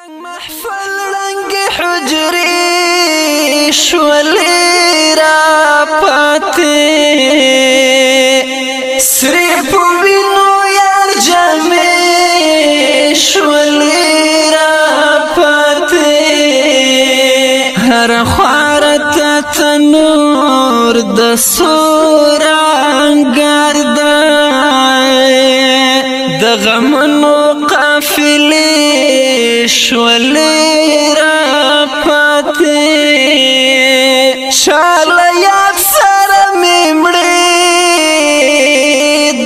محفل رنگ حجری شولی را پاتے سری پوینو یار جامع شولی را پاتے هر خوارت تنور د سورانګر د غمنو قافلې شولې را پاتې شاله یاد سره مې مړې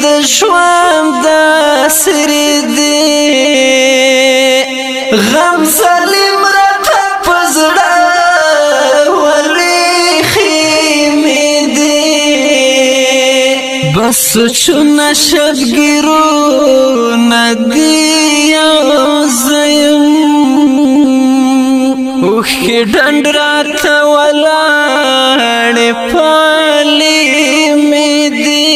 د ژوند داسې دی غم ظالم راته په زړه ولې خیمې دی بس سوچونه شبګیرونه دي اوخی ډنډ راته ولاړې پالې مې دي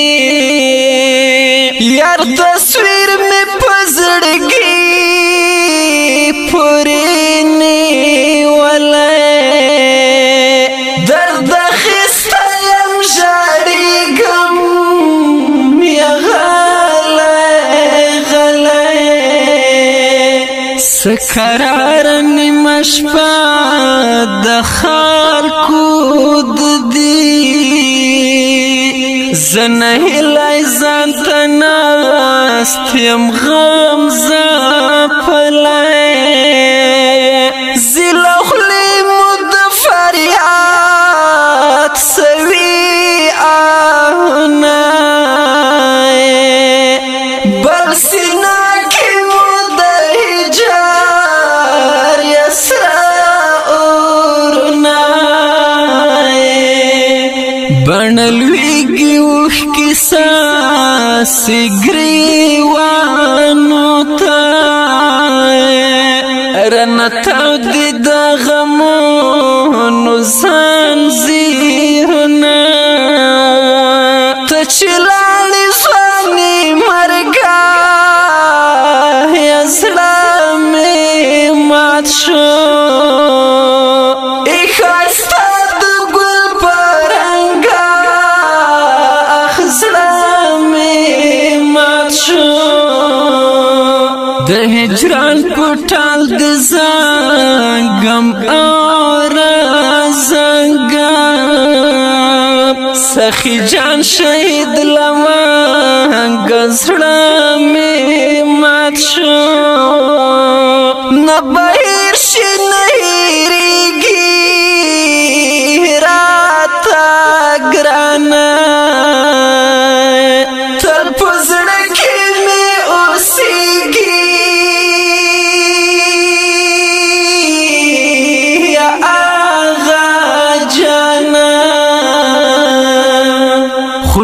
یار تصویر مې په زړګي پورې نیولی درد اخیستی یم ژاړېږم یا غلی څه کراره نیمه شپه د خلکو د دي زه نهیلی ځان ته ناست یم غم ځپلی ځي له خولې مو د فریاد سوي آهونه بل سینه کې مو د هجار یسره بڼه لویږي اوښکې څاڅي ګریوانو ته رانه تاودې د غمونو زنځیرونه ته چې لاړې ځوانې مرګه یا زړه مې مات شو د هجران پټال د زنګم او رازنګم سخی جان شهید لمنګ زړه مې مات شو نه بهیر شي نه هېرېږي راته ګرانه تل په زړه کې مې اوسېږي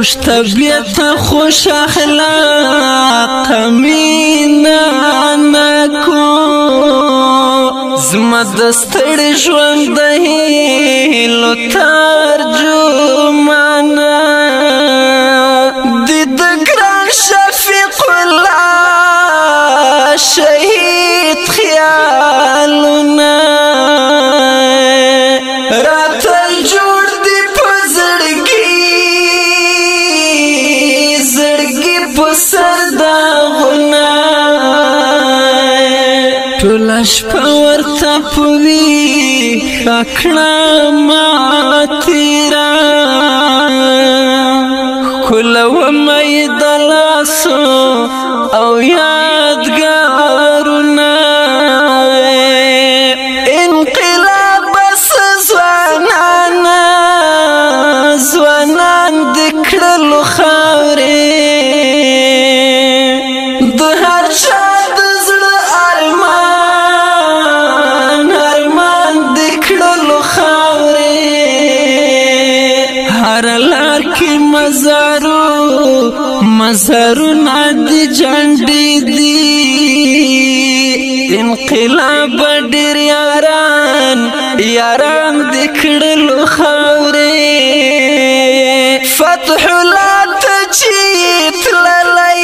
خوش طبیعت خوش اخلاق مینا نکو زما د ستړي ژوند د هیلو ترجمانه د ګران شفیق الله شهید خیالونه راته جوړ دي په زړګي سر داغونه ټوله شپه ورته په ویښه کړه ما تېره ښکلومه یې د لاسو او یادګارونه انقلاب بس ځوانان د کړلو خاورې د هر چا د زړه ارمان د کړلو خاورې هر لار کې مزارونه د جنډې دي انقلاب ډېر یاران د کړلو خاورې فتح الله ته چې تللی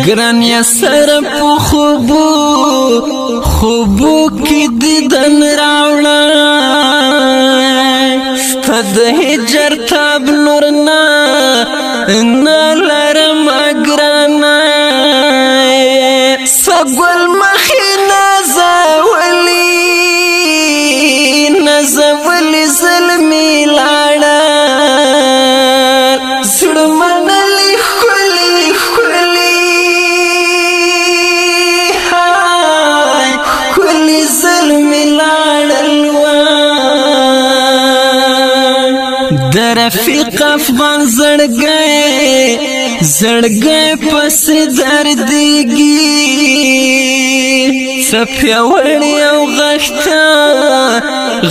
ګران یا سر په خوبو کې دیدن راوړه ستا د هجر تاب نور نه لرم ګرانه سګل مخې نازولی ظلمي لاړه زړه منلي ښکلي ظلمي لاړل د رفیق افغان زړګی پسې دردېږي څه پیاوړی او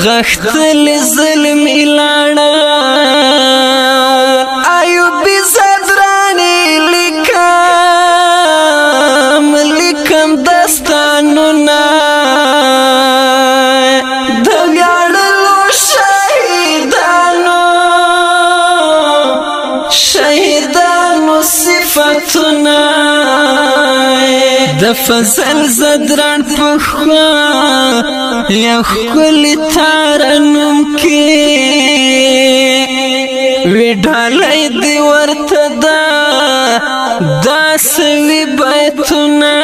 غښتلې ظلمي لاړه ایوبي زدرانې لیکم داستانونه د ویاړلو شهیدانو صفتونه د فضل زدران په خوا یو ښکلي ترنم کې وی ډالۍ دې ورته داسې وي بیتونه